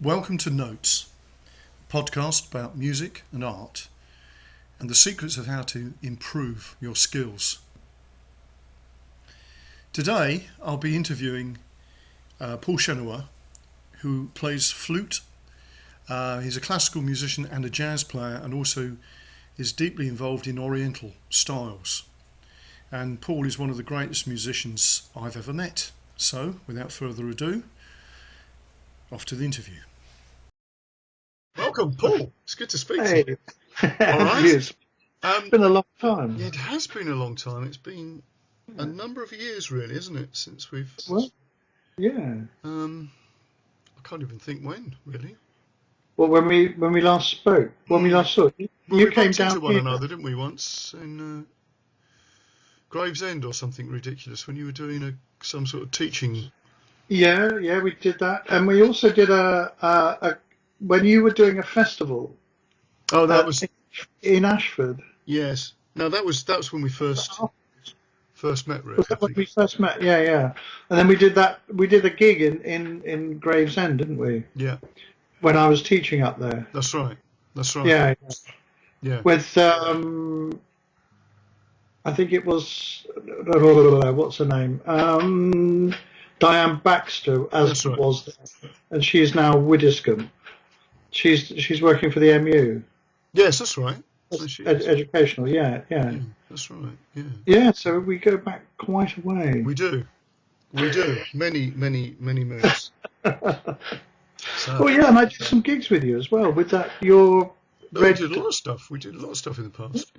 Welcome to Notes, a podcast about music and art and the secrets of how to improve your skills. Today I'll be interviewing Paul Cheneour, who plays flute. He's a classical musician and a jazz player, and also is deeply involved in Oriental styles. And Paul is one of the greatest musicians I've ever met. So, without further ado, off to the interview. Welcome, Paul. It's good to speak to you. All right. It's been a long time. Yeah, it has been a long time. It's been a number of years, really, isn't it, since we've... Well, yeah. I can't even think when, really. Well, when we last spoke, when we last saw you, we came bumped down into one here. another, didn't we, once in Gravesend or something ridiculous, when you were doing some sort of teaching. Yeah, we did that, and we also did a when you were doing a festival. Oh, that was in Ashford. Yes. No, that was when we first met, really. Was that when we first met? Yeah. And then we did that. We did a gig in Gravesend, didn't we? Yeah. When I was teaching up there. That's right. Yeah. With I think it was what's her name? Diane Baxter, as right. was there. And she is now Widdiscombe. She's working for the MU. Yes, that's right. Educational, yeah. That's right. Yeah. Yeah, so we go back quite a way. We do. Many moves. Oh yeah, and I did some gigs with you as well. With that, we did a lot of stuff. We did a lot of stuff in the past.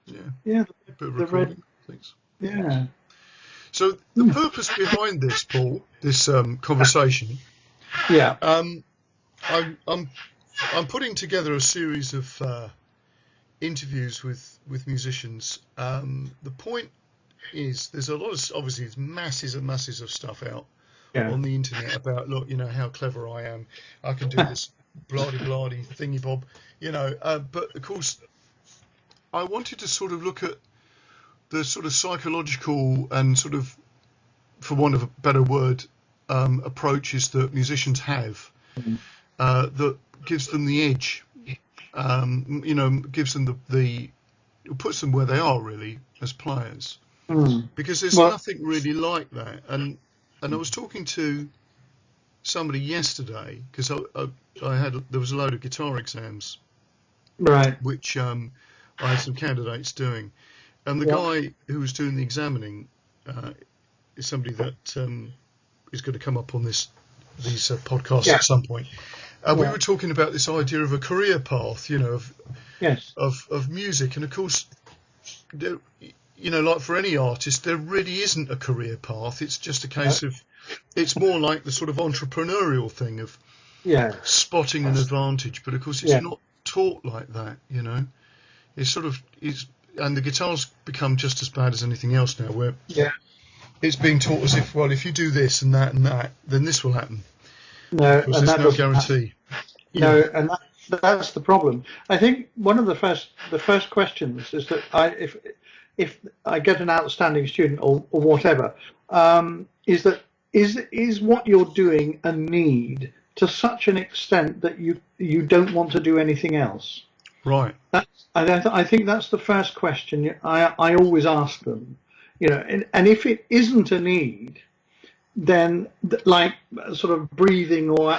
Yeah. A bit of recording things. Yeah. So the purpose behind this, Paul, this conversation. Yeah. I'm putting together a series of interviews with musicians. The point is, there's a lot of, obviously, there's masses and masses of stuff out on the internet about, look, how clever I am. I can do this blah-de-blah-de thingy-bob, but of course, I wanted to sort of look at the sort of psychological and sort of, for want of a better word, approaches that musicians have that gives them the edge, gives them the puts them where they are really as players, because there's nothing really like that. And I was talking to somebody yesterday because there was a load of guitar exams, right, which I had some candidates doing, and the guy who was doing the examining is somebody that is going to come up on these podcasts at some point. We were talking about this idea of a career path, of music, and of course, like for any artist, there really isn't a career path. It's just a case of, it's more like the sort of entrepreneurial thing of spotting an advantage. But of course, it's not taught like that. It's sort of and the guitar's become just as bad as anything else now, where it's being taught as if, well, if you do this and that, then this will happen. No, and there's no guarantee. No, and that's the problem. I think one of the first questions is that if I get an outstanding student or whatever, is what you're doing a need to such an extent that you don't want to do anything else? Right. I think that's the first question I always ask them. And if it isn't a need, then like sort of breathing or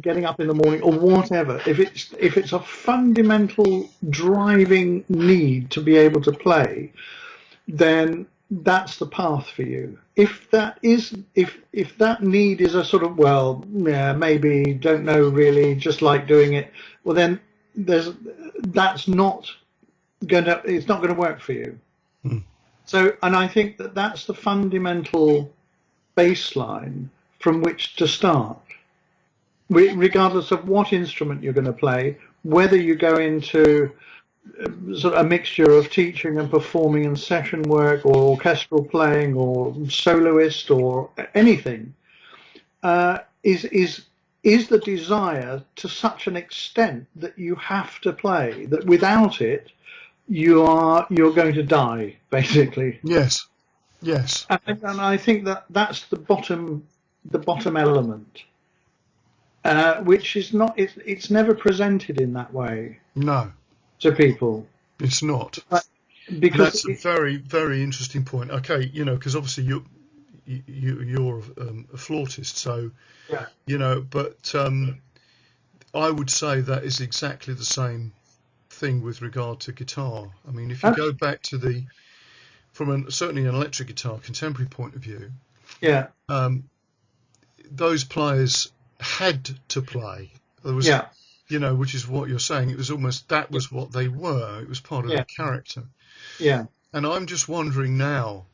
getting up in the morning or whatever, if it's a fundamental driving need to be able to play, then that's the path for you. If that need is a sort of, maybe, don't know really, just like doing it, well then it's not going to work for you. So, and I think that's the fundamental baseline from which to start, regardless of what instrument you're going to play, whether you go into sort of a mixture of teaching and performing and session work or orchestral playing or soloist or anything, is the desire to such an extent that you have to play, that without it you're going to die, basically. Yes. And I think that's the bottom element. which is not. It's never presented in that way No, to people. it's not. Because That's a very, very interesting point. Okay, because obviously you're a flautist, so yeah, but I would say that is exactly the same thing with regard to guitar. I mean, if you go back to from certainly an electric guitar contemporary point of view, yeah, those players had to play. There was, yeah, which is what you're saying. It was almost that was what they were. It was part of yeah, their character. yeah. And I'm just wondering now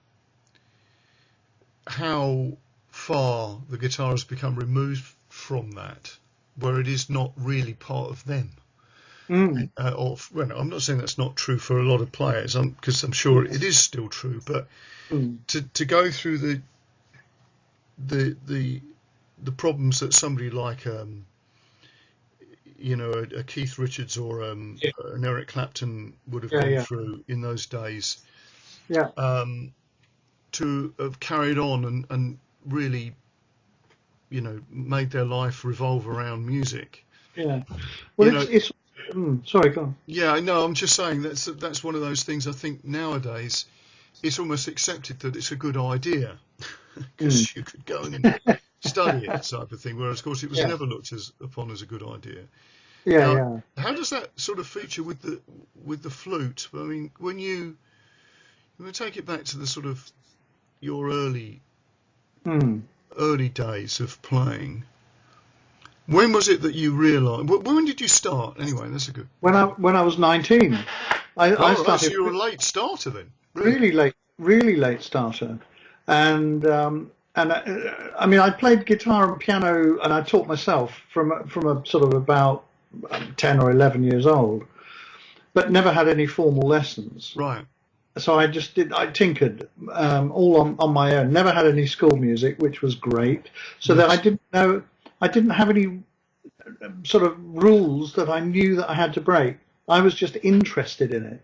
how far the guitar has become removed from that, where it is not really part of them. Mm. Well, I'm not saying that's not true for a lot of players, because I'm sure it is still true. But to go through the problems that somebody like a Keith Richards or an Eric Clapton would have gone through in those days, Yeah. To have carried on and really, made their life revolve around music. Yeah. Well, it's sorry, go on. Yeah, I know. I'm just saying that's one of those things. I think nowadays it's almost accepted that it's a good idea because you could go and study it, type of thing. Whereas, of course, it was never looked upon as a good idea. Yeah, now, how does that sort of feature with the flute? I mean, when you take it back to the sort of your early days of playing, when was it that you realised? When did you start? Anyway, that's a good. When I was 19, I started. Right, so you were a late starter then. Really late starter, and I mean, I played guitar and piano, and I taught myself from a sort of about 10 or 11 years old, but never had any formal lessons. Right. So I tinkered all on my own. Never had any school music, which was great. So that I didn't have any sort of rules that I knew that I had to break. I was just interested in it.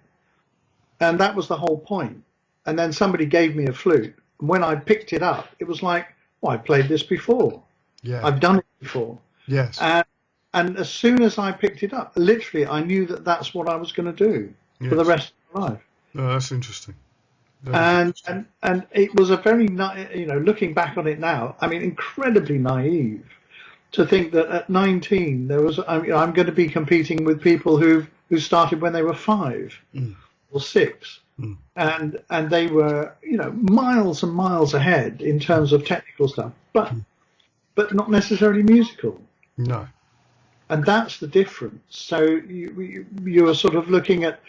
And that was the whole point. And then somebody gave me a flute. And when I picked it up, it was like, I played this before. Yeah. I've done it before. Yes. And as soon as I picked it up, literally, I knew that that's what I was going to do for the rest of my life. Oh, that's interesting. And it was a very, looking back on it now, I mean, incredibly naive to think that at 19 there was, I'm going to be competing with people who started when they were 5 or 6, and they were, miles and miles ahead in terms of technical stuff, but not necessarily musical. No. And that's the difference. So you're sort of looking at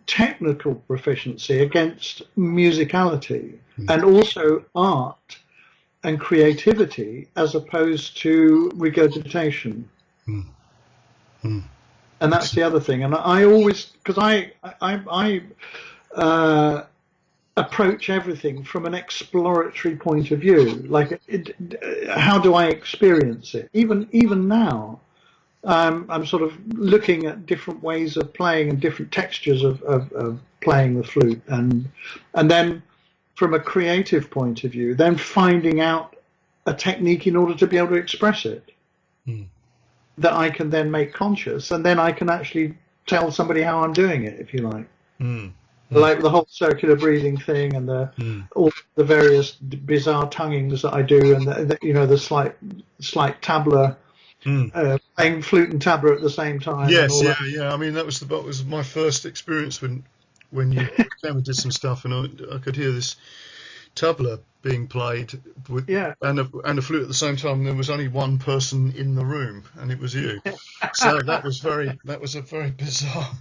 technical proficiency against musicality and also art and creativity as opposed to regurgitation. And that's the other thing. And I always, because I approach everything from an exploratory point of view. Like, how do I experience it? Even now, I'm sort of looking at different ways of playing and different textures of playing the flute, and then from a creative point of view, then finding out a technique in order to be able to express it that I can then make conscious, and then I can actually tell somebody how I'm doing it, if you like. Like the whole circular breathing thing, and all the various bizarre tonguings that I do, and the slight tabla. Playing flute and tabla at the same time. Yes, yeah. I mean, that was my first experience when you came and did some stuff, and I could hear this tabla being played with and a flute at the same time. And there was only one person in the room, and it was you. So that was a very bizarre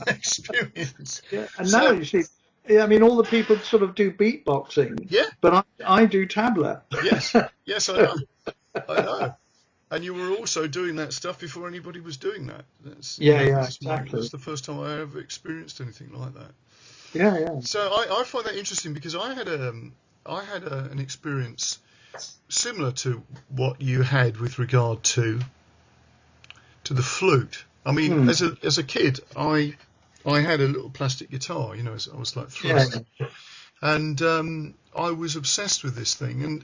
experience. Yeah, and now you see. I mean, all the people sort of do beatboxing. Yeah. But I do tabla. Yes, I know. And you were also doing that stuff before anybody was doing that. Exactly. That's the first time I ever experienced anything like that. Yeah. So I find that interesting because I had an experience similar to what you had with regard to the flute. I mean, as a kid, I had a little plastic guitar. I was like 3, and I was obsessed with this thing,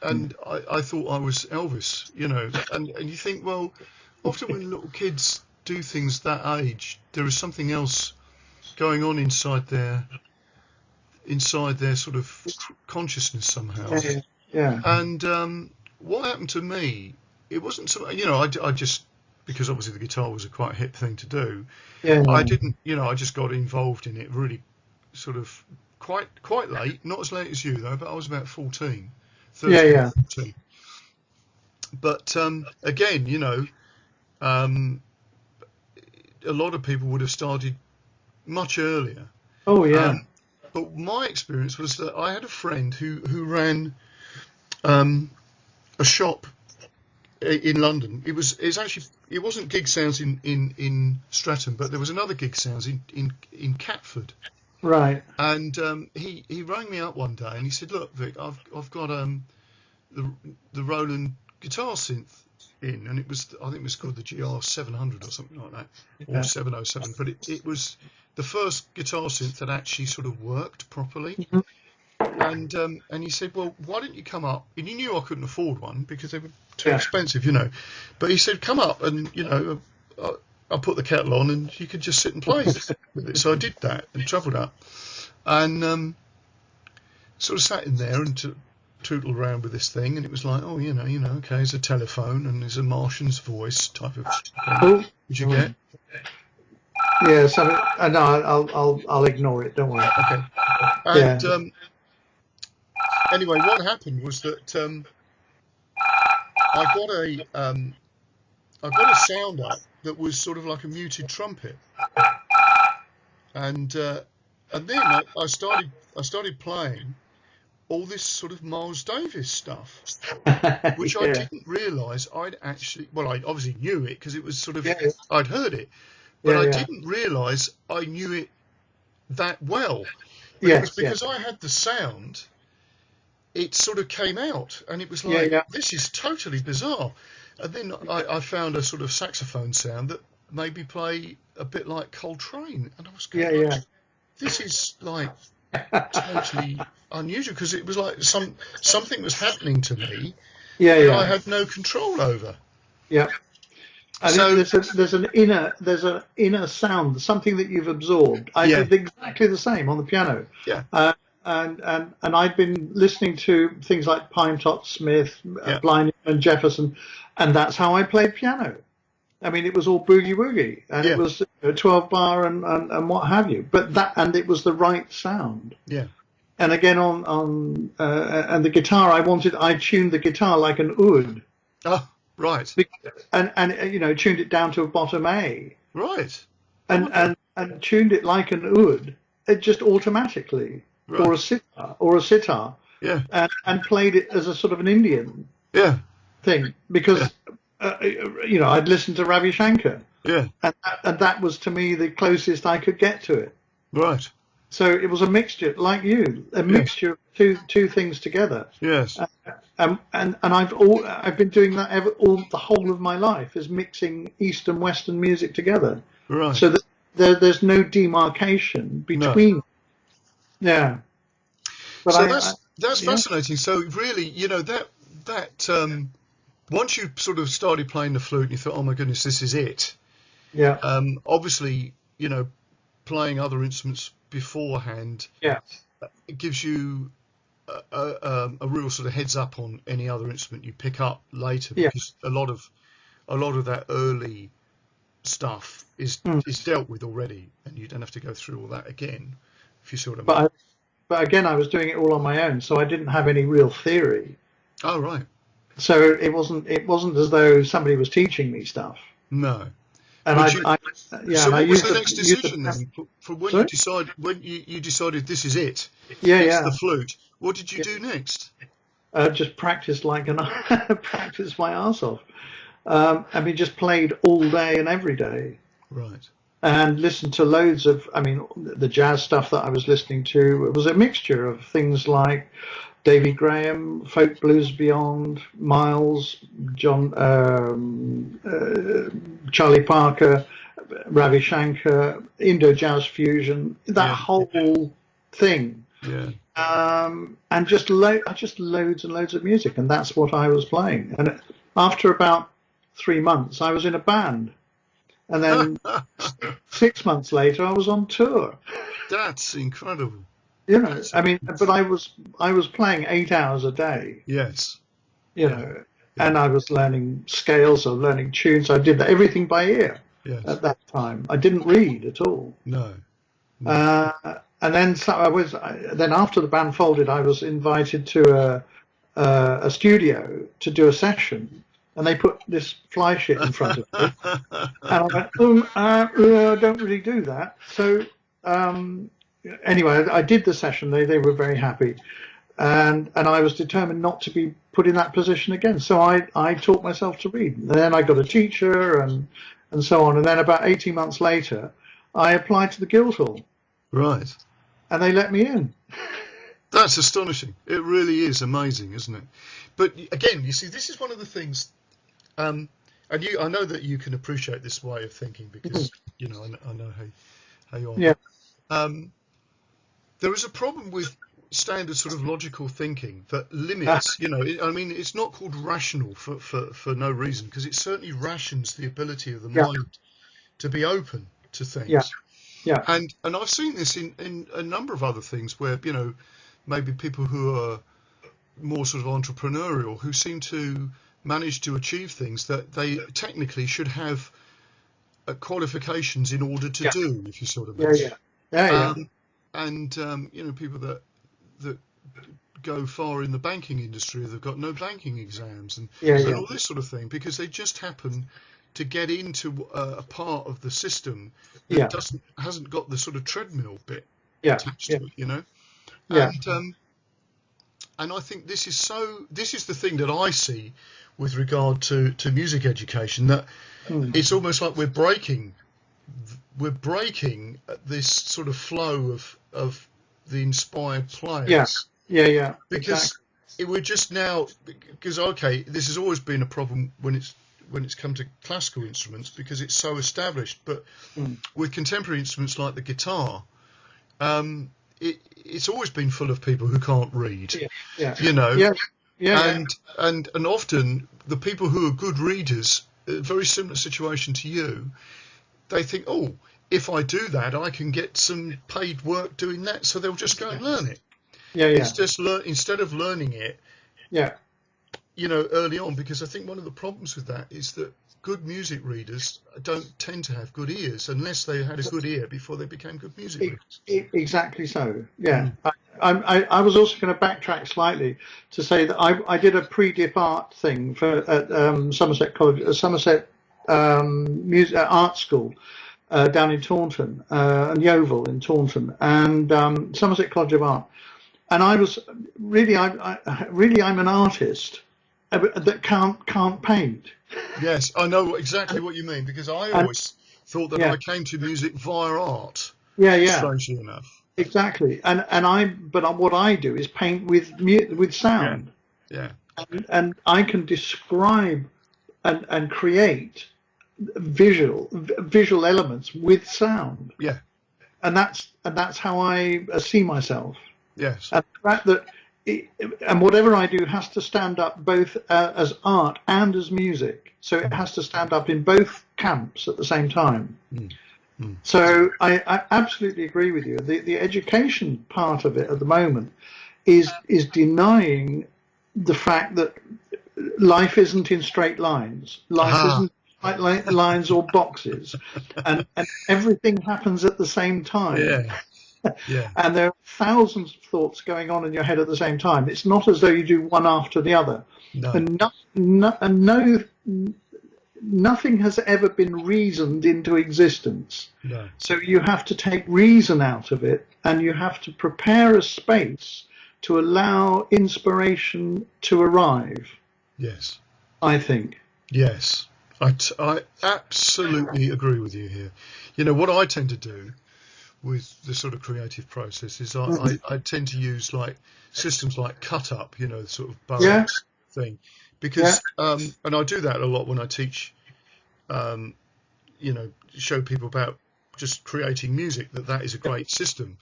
and I thought I was Elvis, and you think, well, often when little kids do things that age, there is something else going on inside their sort of consciousness somehow. Yeah. And what happened to me, it wasn't so, I just, because obviously the guitar was a quite hip thing to do. Yeah. I didn't, I just got involved in it really sort of quite late, not as late as you though, but I was about 14, 13, 14. But again, a lot of people would have started much earlier. Oh yeah. But my experience was that I had a friend who ran a shop in London. It wasn't Gig Sounds in Streatham, but there was another Gig Sounds in Catford. Right. And he rang me up one day and he said, "Look, Vic, I've got the Roland guitar synth in," and I think it was called the GR 700 or something like that, or 707. But it was the first guitar synth that actually sort of worked properly. Mm-hmm. And he said, "Well, why don't you come up?" And he knew I couldn't afford one because they were too expensive, But he said, "Come up and I'll put the kettle on and you could just sit and play with it." So I did that and travelled up and sort of sat in there and tootled around with this thing, and it was like, oh, okay, there's a telephone and there's a Martian's voice type of thing. Did you get? Yeah, no, I'll ignore it. Don't worry. Okay. And anyway, what happened was that I got a sound up that was sort of like a muted trumpet, and then I started playing all this sort of Miles Davis stuff, which I didn't realise I'd actually. Well, I obviously knew it because it was sort of I'd heard it, but I didn't realise I knew it that well. Because I had the sound, it sort of came out, and it was like, this is totally bizarre. And then I found a sort of saxophone sound that made me play a bit like Coltrane, and I was going, this is like totally unusual, because it was like something was happening to me that I had no control over. Yeah. And so there's an inner sound, something that you've absorbed. I did exactly the same on the piano. Yeah. And I've been listening to things like Pinetop Smith, Blind and Jefferson, and that's how I played piano. I mean, it was all boogie woogie, and it was 12 bar and what have you. But it was the right sound. Yeah. And again on and the guitar, I tuned the guitar like an oud. Oh, right. And tuned it down to a bottom A. Right. And tuned it like an oud. It just automatically. Right. Or a sitar. Yeah. And played it as a sort of an Indian. Yeah. Thing, because I'd listened to Ravi Shankar. Yeah. And that was to me the closest I could get to it. Right. So it was a mixture, like you, mixture of two things together. Yes. And I've been doing that the whole of my life, is mixing East and Western music together. Right. So that there's no demarcation between. No. Yeah. But so that's fascinating. So really, that once you sort of started playing the flute, and you thought, oh my goodness, this is it. Yeah. Obviously, playing other instruments beforehand. Yeah. It gives you a real sort of heads up on any other instrument you pick up later, because a lot of that early stuff is dealt with already, and you don't have to go through all that again. If you see what I mean. But again, I was doing it all on my own, so I didn't have any real theory. Oh, right. So it wasn't as though somebody was teaching me stuff. No. And so what was the next decision then? For when you decided this is it? It's the flute. What did you do next? Just practice practice my arse off. And we just played all day and every day. Right. And listened to loads of, the jazz stuff that I was listening to. It was a mixture of things like Davy Graham, Folk Blues Beyond, Miles, Charlie Parker, Ravi Shankar, Indo Jazz Fusion, that whole thing. Yeah. and just loads and loads of music, and that's what I was playing. And after about 3 months, I was in a band, and then 6 months later, I was on tour. That's incredible. I mean, but I was playing 8 hours a day. Yes. You Yeah. know, Yeah. and I was learning scales, or learning tunes. I did everything by ear Yes. at that time. I didn't read at all. No. And then then after the band folded, I was invited to a studio to do a session, and they put this fly sheet in front of me, and I went, I don't really do that. So anyway, I did the session. They were very happy, and I was determined not to be put in that position again. So I taught myself to read. And then I got a teacher and so on. And then about 18 months later, I applied to the Guildhall. Right. And they let me in. That's astonishing. It really is amazing, isn't it? But again, you see, this is one of the things, and I know that you can appreciate this way of thinking because I know how you are. Yeah. There is a problem with standard sort of logical thinking that limits. I mean, it's not called rational for no reason, because it certainly rations the ability of the mind to be open to things. Yeah. Yeah. And I've seen this in a number of other things where, maybe people who are more sort of entrepreneurial, who seem to manage to achieve things that they technically should have qualifications in order to do, if you sort of mean. Yeah. And people that go far in the banking industry, they've got no banking exams and all this sort of thing, because they just happen to get into a part of the system that hasn't got the sort of treadmill bit attached to it, And I think this is the thing that I see with regard to music education, that it's almost like we're breaking this sort of flow of the inspired players. Yeah. Because we're just now, because this has always been a problem when it's come to classical instruments, because it's so established. But with contemporary instruments like the guitar, it's always been full of people who can't read. And often the people who are good readers, a very similar situation to you, they think, if I do that, I can get some paid work doing that, so they'll just go and learn it. It's just instead of learning it, early on, because I think one of the problems with that is that good music readers don't tend to have good ears unless they had a good ear before they became good music readers. Exactly so. Yeah. I was also going to backtrack slightly to say that I did a pre-dip art thing at Somerset College, Somerset Art School down in Taunton, and Yeovil in Taunton, and Somerset College of Art. And I was really, I'm an artist that can't paint. Yes, I know exactly what you mean, because I always thought that I came to music via art. Strangely enough. Exactly, but what I do is paint with sound. Yeah. And I can describe and create visual elements with sound. Yeah. And that's how I see myself. Yes. And the fact that and whatever I do has to stand up both as art and as music. So it has to stand up in both camps at the same time. So I absolutely agree with you. The education part of it at the moment is denying the fact that life isn't in straight lines. Life isn't like lines or boxes, and everything happens at the same time. And there are thousands of thoughts going on in your head at the same time. It's not as though you do one after the other. Nothing has ever been reasoned into existence. So you have to take reason out of it, and you have to prepare a space to allow inspiration to arrive. Yes. I think. Yes. I absolutely agree with you here. What I tend to do with the sort of creative process is I tend to use like systems like cut up, sort of balance thing, because and I do that a lot when I teach, show people about just creating music, that is a great system.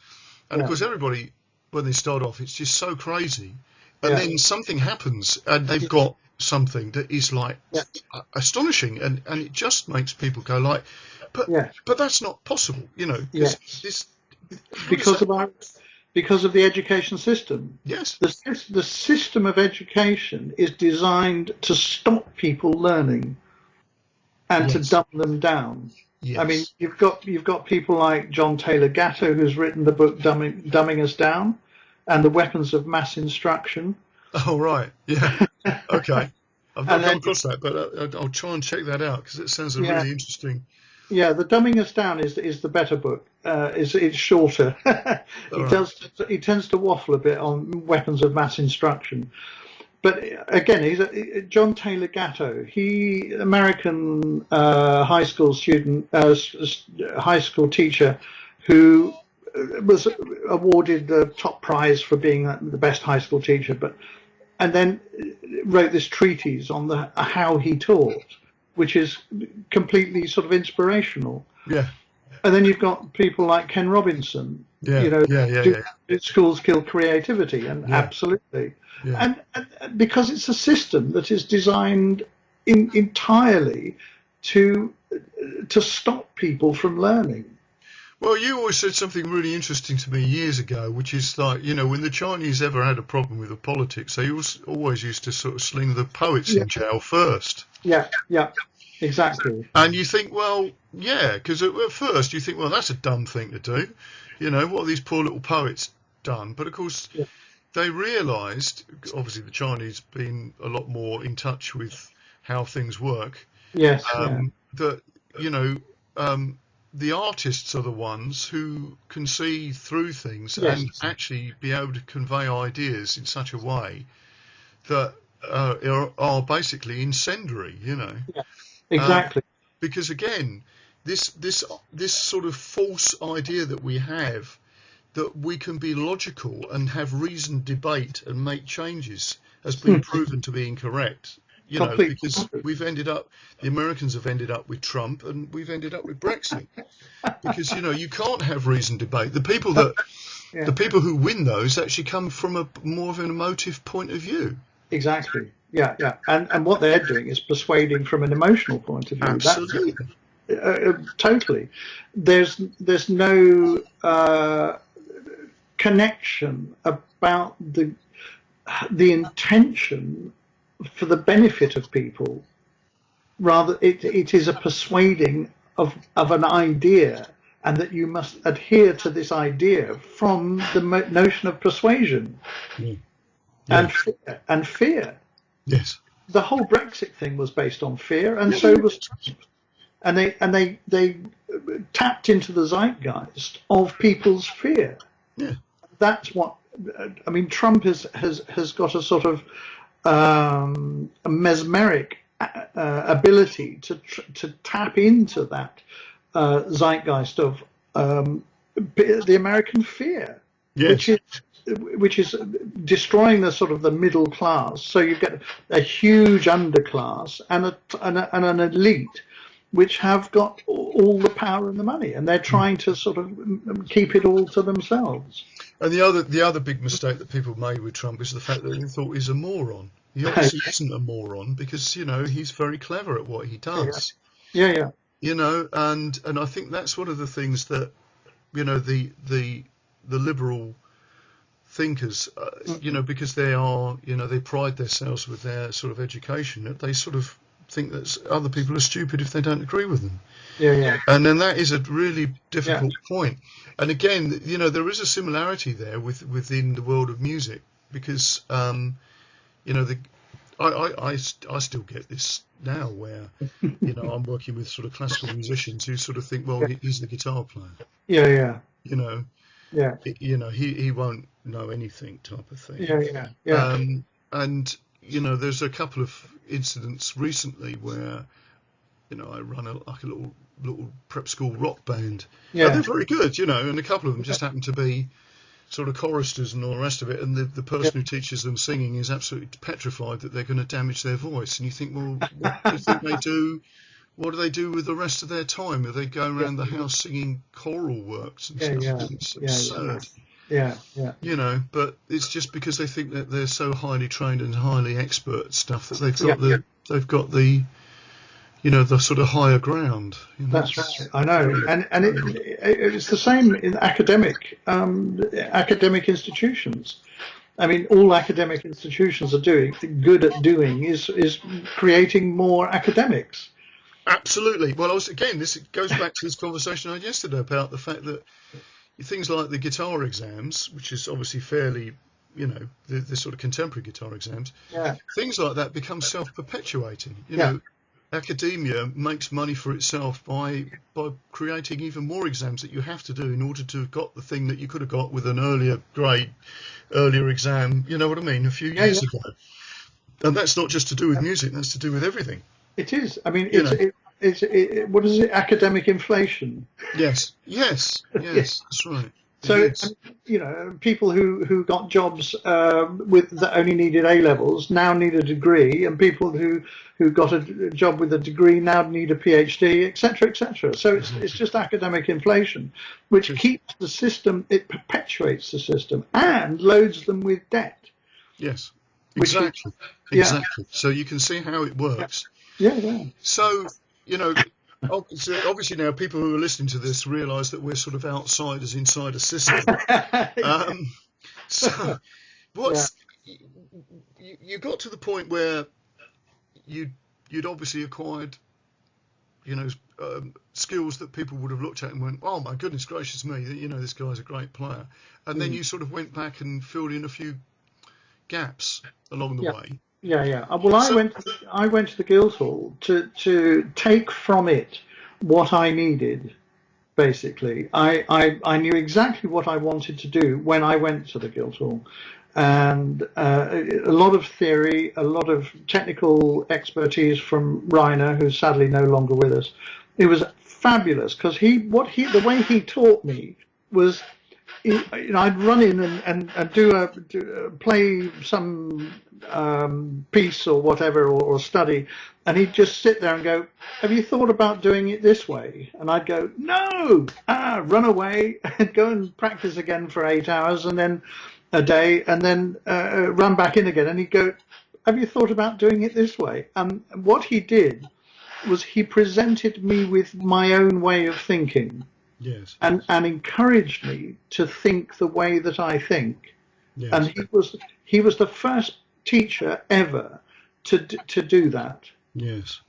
And of course everybody when they start off. It's just so crazy. And then something happens, and they've got something that is like astonishing, and it just makes people go like, but that's not possible, you know. This because of the education system. Yes. The system of education is designed to stop people learning and to dumb them down. Yes. I mean, you've got people like John Taylor Gatto, who's written the book Dumbing Us Down and the Weapons of Mass Instruction. Oh, right. Yeah. Okay. I've not come across that, but I'll try and check that out because it sounds really interesting. Yeah, the Dumbing Us Down is the better book. It's shorter. He tends to waffle a bit on weapons of mass instruction, but again, he's John Taylor Gatto. He American high school student, high school teacher, who was awarded the top prize for being the best high school teacher, and then wrote this treatise on how he taught, which is completely sort of inspirational. Yeah. And then you've got people like Ken Robinson. Schools kill creativity, and absolutely. Yeah. And because it's a system that is designed entirely to stop people from learning. Well, you always said something really interesting to me years ago, which is like, you know, when the Chinese ever had a problem with the politics, they always used to sort of sling the poets in jail first. Yeah, exactly. And you think, well, yeah, because at first you think, well, that's a dumb thing to do. You know, what have these poor little poets done? But of course, they realised, obviously the Chinese being a lot more in touch with how things work, that, you know, the artists are the ones who can see through things and actually be able to convey ideas in such a way that are basically incendiary, you know. Yeah, exactly. Because again, this sort of false idea that we have that we can be logical and have reasoned debate and make changes has been proven to be incorrect. You know, because the Americans have ended up with Trump and we've ended up with Brexit. Because, you know, you can't have reasoned debate. The people who win those actually come from a more of an emotive point of view. Exactly. Yeah. And what they're doing is persuading from an emotional point of view. Absolutely. Totally. There's no connection about the intention for the benefit of people. Rather, it is a persuading of an idea, and that you must adhere to this idea from the notion of persuasion and fear. Yes. The whole Brexit thing was based on fear, and so was Trump. And they tapped into the zeitgeist of people's fear. Yeah. That's what I mean. Trump has got a sort of a mesmeric ability to tap into that zeitgeist of the American fear, which is destroying the sort of the middle class. So you get a huge underclass and an elite which have got all the power and the money, and they're trying to sort of keep it all to themselves. And the other big mistake that people made with Trump is the fact that they thought he's a moron. He obviously isn't a moron because, you know, he's very clever at what he does. Yeah. You know, and I think that's one of the things that, you know, the liberal thinkers, you know, because they are, you know, they pride themselves with their sort of education, that they sort of think that other people are stupid if they don't agree with them. Yeah. And then that is a really difficult point. And again, you know, there is a similarity there within the world of music because, you know, I still get this now where, you know, I'm working with sort of classical musicians who sort of think, well, he's the guitar player. Yeah. You know. Yeah. You know, he won't know anything type of thing. Yeah. And, you know, there's a couple of incidents recently where, you know, I run a little prep school rock band. Yeah. And they're very good, you know, and a couple of them just happen to be sort of choristers and all the rest of it, and the person who teaches them singing is absolutely petrified that they're going to damage their voice. And you think, well, what do you think they do? What do they do with the rest of their time? Are they going around the house singing choral works and stuff? It's absurd. Yeah, yeah. You know, but it's just because they think that they're so highly trained and highly expert at stuff that they've got the the sort of higher ground. You know, that's right. I know, and it's the same in academic institutions. I mean, all academic institutions are good at doing is creating more academics. absolutely. Well, this goes back to this conversation I had yesterday about the fact that things like the guitar exams, which is obviously fairly, the sort of contemporary guitar exams, things like that become self-perpetuating. You know, academia makes money for itself by creating even more exams that you have to do in order to have got the thing that you could have got with an earlier exam. You know what I mean? A few years ago. And that's not just to do with music; that's to do with everything. It is. I mean, what is it? Academic inflation. Yes, that's right. So, people who got jobs that only needed A levels now need a degree, and people who got a job with a degree now need a PhD, etc., etc. So it's just academic inflation, which keeps the system. It perpetuates the system and loads them with debt. Yes, exactly. Exactly. So you can see how it works. Yeah. So obviously now people who are listening to this realise that we're sort of outsiders inside a system. So you got to the point where you'd obviously acquired skills that people would have looked at and went, oh my goodness gracious me, this guy's a great player, and then you sort of went back and filled in a few gaps along the way. Yeah. Well, I went to the Guildhall to take from it what I needed. Basically, I knew exactly what I wanted to do when I went to the Guildhall, and a lot of theory, a lot of technical expertise from Rainer, who's sadly no longer with us. It was fabulous because the way he taught me was. I'd run in and play some piece or whatever or study, and he'd just sit there and go, "Have you thought about doing it this way?" And I'd go, "No!" Run away and go and practice again for 8 hours and then a day, and then run back in again. And he'd go, "Have you thought about doing it this way?" And what he did was he presented me with my own way of thinking. Yes. And encouraged me to think the way that I think. Yes. And he was the first teacher ever to do that. Yes.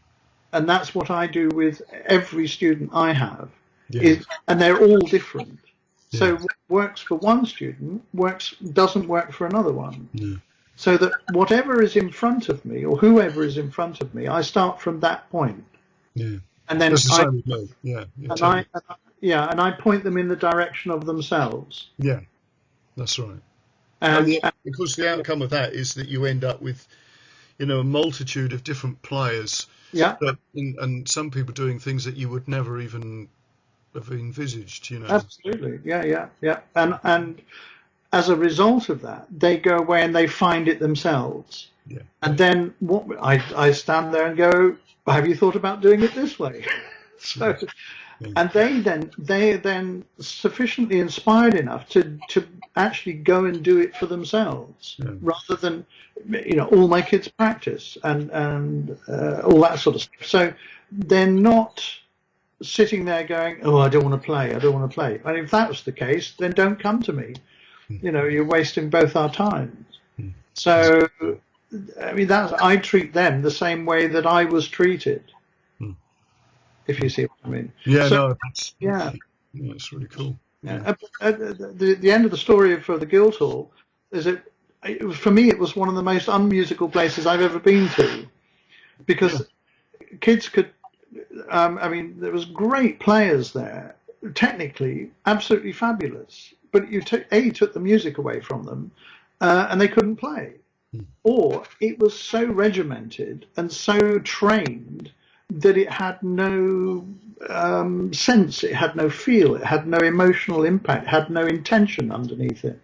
And that's what I do with every student I have. Yes. And they're all different. Yes. So what works for one student doesn't work for another one. No. So that whatever is in front of me or whoever is in front of me, I start from that point. Yeah. And then and I point them in the direction of themselves. Yeah, that's right. And of course, the outcome of that is that you end up with, a multitude of different players. Yeah. And some people doing things that you would never even have envisaged. Absolutely. Yeah. And as a result of that, they go away and they find it themselves. Yeah. And then I stand there and go, have you thought about doing it this way? So. Yeah. And they then sufficiently inspired enough to actually go and do it for themselves, rather than all my kids practice and all that sort of stuff. So they're not sitting there going, oh, I don't want to play. And if that was the case, then don't come to me. You're wasting both our times. So I mean I treat them the same way that I was treated. If you see what I mean. Yeah, it's really cool. Yeah. The end of the story for the Guildhall is for me it was one of the most unmusical places I've ever been to, because kids could. There was great players there, technically absolutely fabulous, but you took the music away from them, and they couldn't play, or it was so regimented and so trained that it had no sense, it had no feel, it had no emotional impact, had no intention underneath it.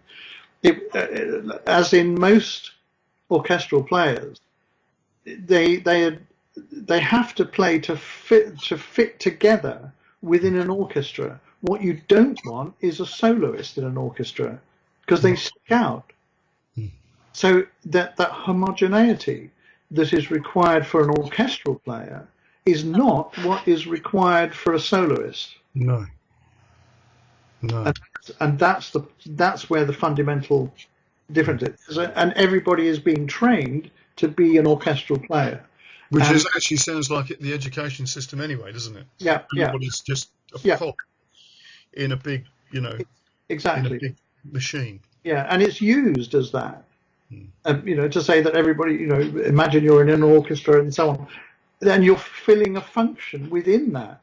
As in most orchestral players, they have to play to fit together within an orchestra. What you don't want is a soloist in an orchestra. because they stick out. So that homogeneity that is required for an orchestral player is not what is required for a soloist. No. And that's where the fundamental difference is. And everybody is being trained to be an orchestral player. Which actually sounds like the education system anyway, doesn't it? Yeah, Everybody's just a cog in a big, exactly, in a big machine. Yeah, and it's used as that. To say that everybody, imagine you're in an orchestra and so on, then you're filling a function within that.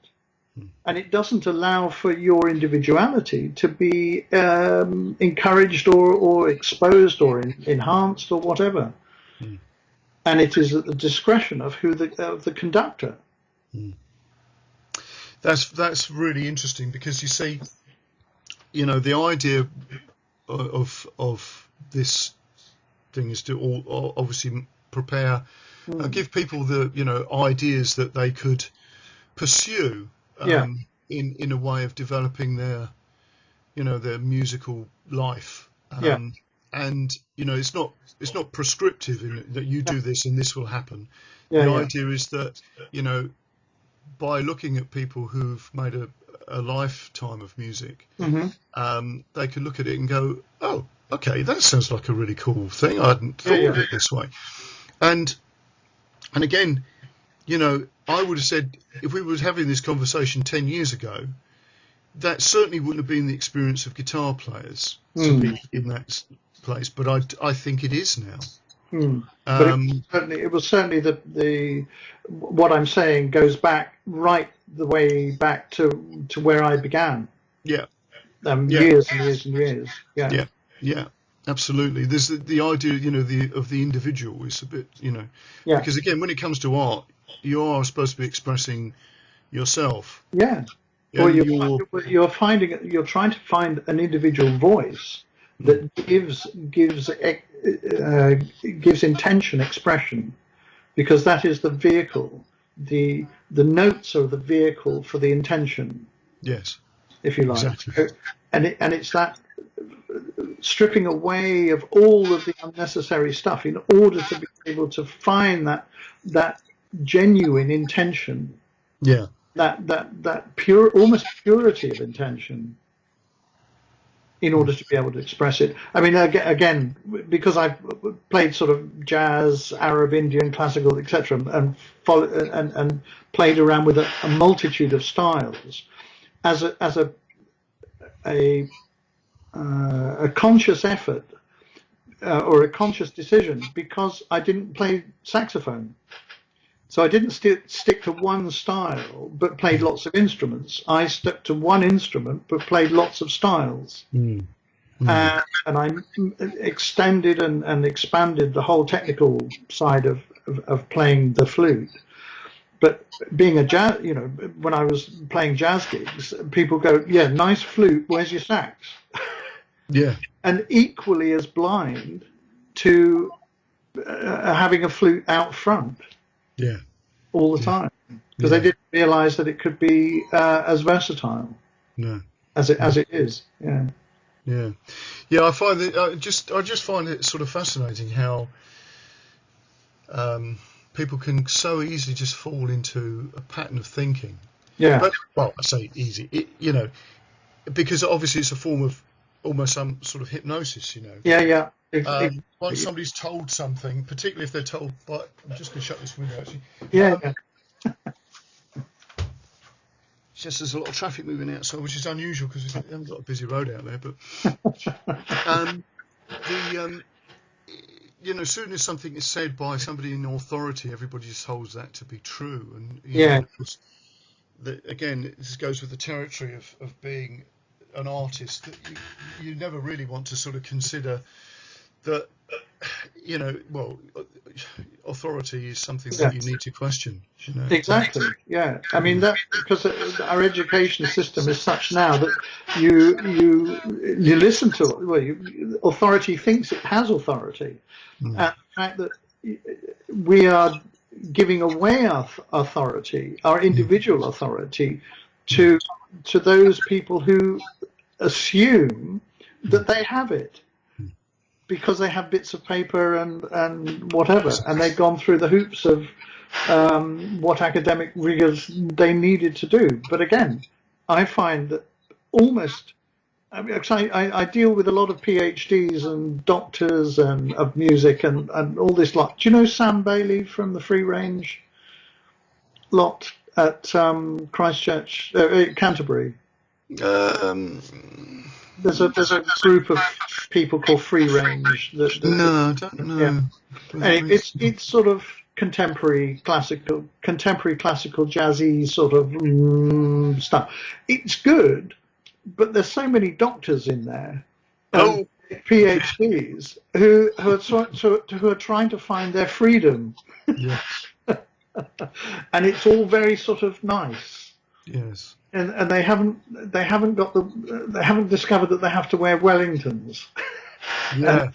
And it doesn't allow for your individuality to be encouraged or exposed or enhanced or whatever. And it is at the discretion of the conductor. That's really interesting, because you see, the idea of this thing is to obviously prepare, give people the ideas that they could pursue in a way of developing their their musical life. And it's not prescriptive in that you do this and this will happen. The idea is that by looking at people who've made a lifetime of music, they can look at it and go, oh, okay, that sounds like a really cool thing. I hadn't thought of it this way. And again, I would have said, if we were having this conversation 10 years ago, that certainly wouldn't have been the experience of guitar players to be in that place. But I think it is now. But it was certainly the what I'm saying goes back right the way back to where I began. Years and years and years. Yeah, absolutely. There's the idea, of the individual is a bit, because again, when it comes to art, you are supposed to be expressing yourself. Yeah. Well, you're trying to find an individual voice that gives intention expression, because that is the vehicle. The notes are the vehicle for the intention. Yes. If you like. Exactly. And it's that stripping away of all of the unnecessary stuff in order to be able to find that genuine intention. Yeah. That pure, almost purity of intention, in order to be able to express it. I mean, again, because I've played sort of jazz, Arab, Indian, classical, etc., and played around with a multitude of styles, as a conscious effort or a conscious decision, because I didn't play saxophone. So I didn't stick to one style, but played lots of instruments. I stuck to one instrument, but played lots of styles. And I extended and expanded the whole technical side of playing the flute. But being a jazz, when I was playing jazz gigs, people go, yeah, nice flute, where's your sax? Yeah. And equally as blind to having a flute out front. Yeah. All the time, because they didn't realise that it could be as versatile. No. As it is. Yeah. Yeah. Yeah. I find that I just find it sort of fascinating how people can so easily just fall into a pattern of thinking. Yeah. But, well, I say easy, because obviously it's a form of almost some sort of hypnosis. Yeah. Once somebody's told something, particularly if they're told by, I'm just going to shut this window actually. Yeah. It's just there's a lot of traffic moving outside, which is unusual because we haven't got a busy road out there. But as soon as something is said by somebody in authority, everybody just holds that to be true. And again, this goes with the territory of being an artist, that you never really want to sort of consider that authority is something that you need to question. Exactly. Yeah. I mean, that because our education system is such now that you listen to it. Well, authority thinks it has authority, and the fact that we are giving away our authority, our individual authority, to those people who assume that they have it. because they have bits of paper and whatever, and they've gone through the hoops of what academic rigors they needed to do. But again, I find that almost, I mean, 'cause I deal with a lot of PhDs and doctors and of music and all this lot. Do you know Sam Bailey from the Free Range lot at Christchurch, Canterbury? Um, There's a group of people called Free Range. no, I don't know. Yeah. And it's sort of contemporary classical jazzy sort of stuff. It's good, but there's so many doctors in there, PhDs who are trying to find their freedom. Yes. And it's all very sort of nice. Yes. And they haven't discovered that they have to wear Wellingtons. Yeah.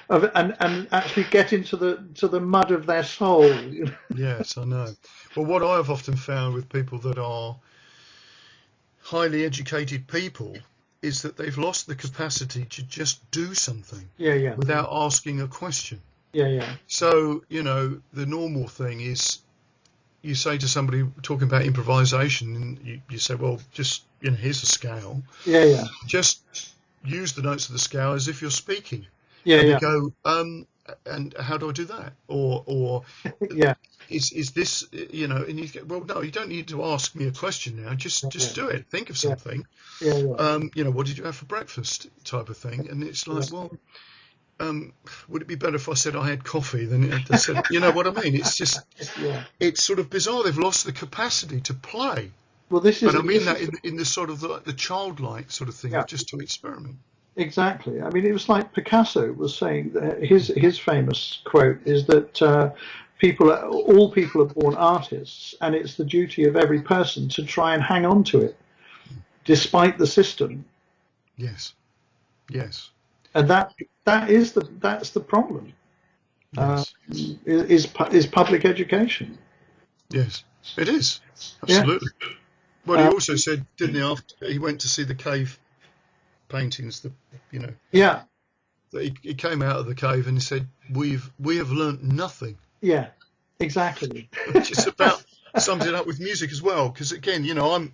and actually get into the mud of their soul. You know? Yes, I know. Well, what I've often found with people that are highly educated people is that they've lost the capacity to just do something without asking a question. So, the normal thing is you say to somebody talking about improvisation, and you say, well, just, here's a scale. Just use the notes of the scale as if you're speaking. They go, and how do I do that? Or is this, and you go, well, no, you don't need to ask me a question now. Just do it. Think of something. What did you have for breakfast? Type of thing. And it's like, well, would it be better if I said I had coffee than I said, you know what I mean? It's just, it's sort of bizarre. They've lost the capacity to play. Well, this is, and I mean that in the sort of the childlike sort of thing, just to experiment. Exactly. I mean, it was like Picasso was saying. His famous quote is that all people are born artists, and it's the duty of every person to try and hang on to it, despite the system. Yes. And that's the problem. Yes. Is public education. Yes, it is. Absolutely. Well, he also said, didn't he, after he went to see the cave paintings, that he came out of the cave and he said, we have learnt nothing. Yeah, exactly. Which is about sums it up with music as well, because again, I'm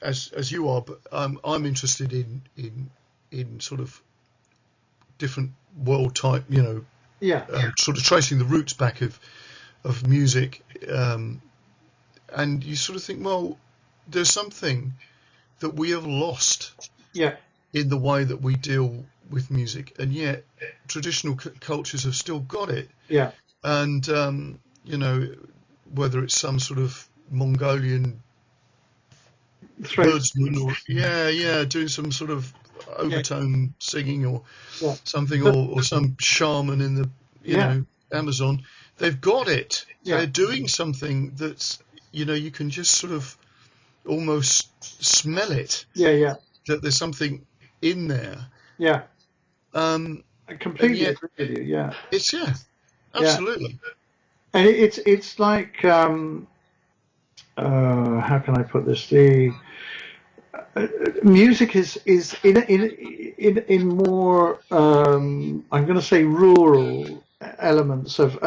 as you are, but I'm interested in sort of different world type, sort of tracing the roots back of music. And you sort of think, well, there's something that we have lost in the way that we deal with music, and yet traditional cultures have still got it. Yeah. And, whether it's some sort of Mongolian herdsman or, doing some sort of overtone singing or something, or some shaman in the, Amazon, they've got it. They're doing something that's, you can just sort of almost smell it. That there's something in there. I completely agree with you. Yeah. It's absolutely. And it's like how can I put this? The music is in more I'm going to say rural elements of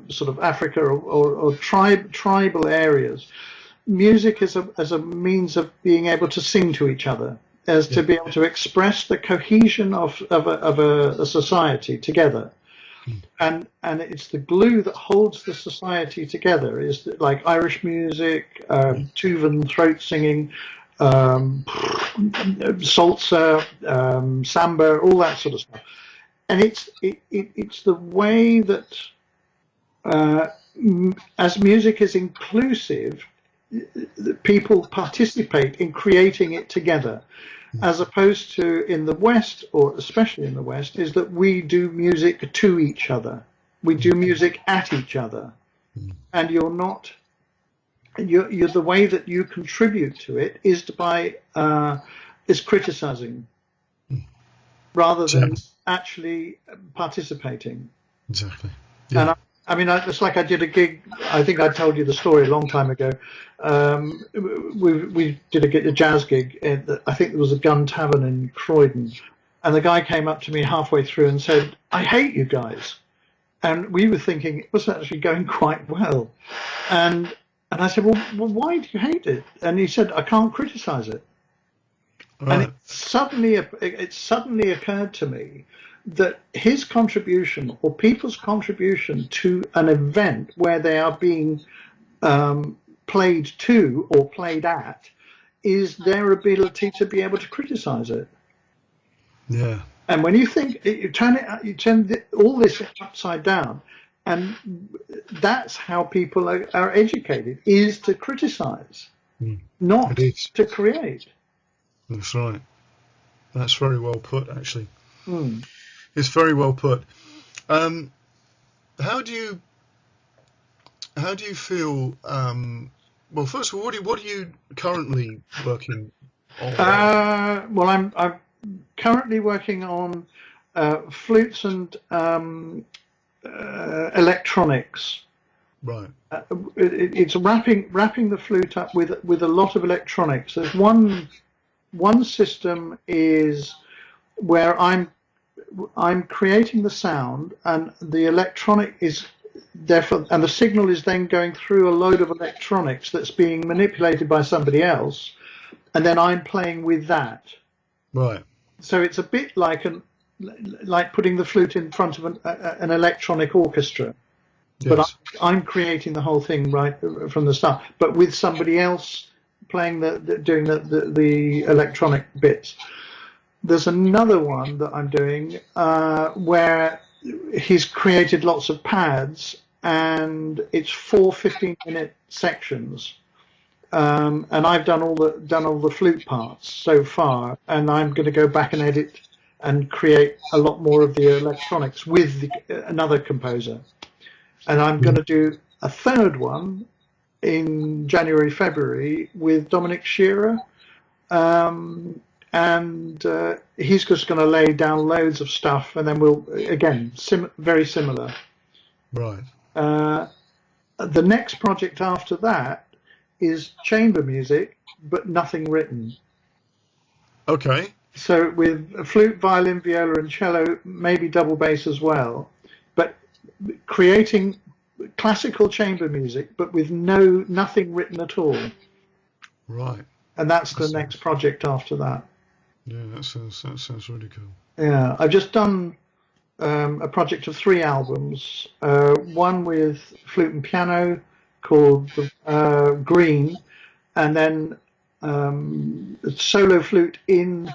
sort of Africa or tribal areas. Music as a means of being able to sing to each other, to be able to express the cohesion of a society together. And it's the glue that holds the society together. Is like Irish music, Tuvan throat singing, salsa, samba, all that sort of stuff. And it's the way that as music is inclusive, people participate in creating it together. As opposed to in the West, or especially in the West, is that we do music to each other. We do music at each other. And you're the way that you contribute to it is is criticizing rather than actually participating. Exactly. Yeah. And it's like I did a gig. I think I told you the story a long time ago. We did a jazz gig. I think there was a Gun Tavern in Croydon, And the guy came up to me halfway through and said, "I hate you guys." And we were thinking it was actually going quite well. And I said, well, why do you hate it? And he said, "I can't criticize it." Right. And it suddenly occurred to me that his contribution, or people's contribution to an event where they are being played to or played at, is their ability to be able to criticize it. Yeah. And when you think, you turn all this upside down, and that's how people are educated, is to criticize, not to create. That's right. That's very well put, actually. Mm. It's very well put. How do you feel? Well, first of all, what are you currently working on? Well, I'm currently working on flutes and electronics. Right. It's wrapping the flute up with a lot of electronics. There's one system is where I'm creating the sound, and the electronic is therefore, and the signal is then going through a load of electronics that's being manipulated by somebody else, and then I'm playing with that. Right. So it's a bit like putting the flute in front of an electronic orchestra. Yes. But I'm creating the whole thing right from the start, but with somebody else playing doing the electronic bits. There's another one that I'm doing where he's created lots of pads, and it's 4 15-minute sections. And I've done all the flute parts so far, and I'm going to go back and edit and create a lot more of the electronics with another composer. And I'm going to do a third one in January, February with Dominic Shearer. And he's just going to lay down loads of stuff, and then we'll, again, very similar. Right. The next project after that is chamber music, but nothing written. Okay. So with a flute, violin, viola, and cello, maybe double bass as well, but creating classical chamber music, but with nothing written at all. Right. And that's the next project after that. Yeah, that sounds really cool. Yeah, I've just done a project of 3 albums. One with flute and piano called Green, and then solo flute in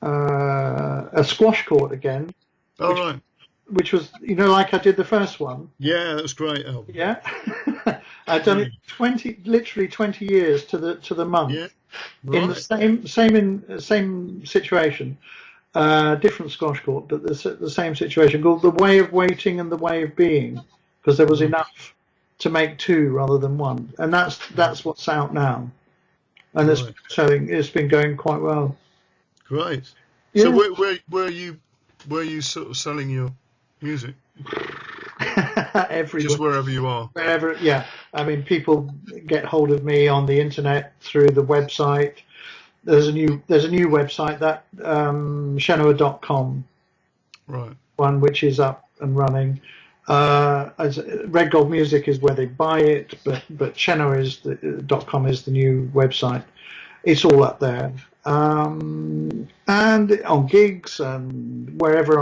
a squash court again. Oh, right. Which was, like I did the first one. Yeah, that's great album. Yeah. I've done it literally 20 years to the month. Yeah. Right. In the same situation. Different squash court, but the same situation, called The Way of Waiting and The Way of Being, because there was enough to make 2 rather than 1, and that's what's out now, and it's been going quite well. Great. Yeah. So where are you sort of selling your music? Everywhere. Just wherever you are. Wherever, yeah. I mean, people get hold of me on the internet through the website. There's a new website, that Cheneour.com. Right. One which is up and running. As Red Gold Music is where they buy it, but Cheneour.com is the new website. It's all up there. And on gigs and wherever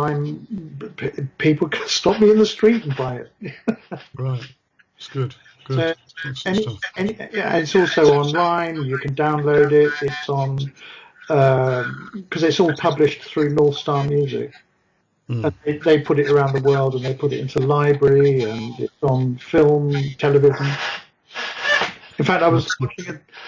people can stop me in the street and buy it. Right. It's good. Good. So it's also online. You can download it. It's on because it's all published through North Star Music. And they put it around the world, and they put it into library, and it's on film, television. In fact, I was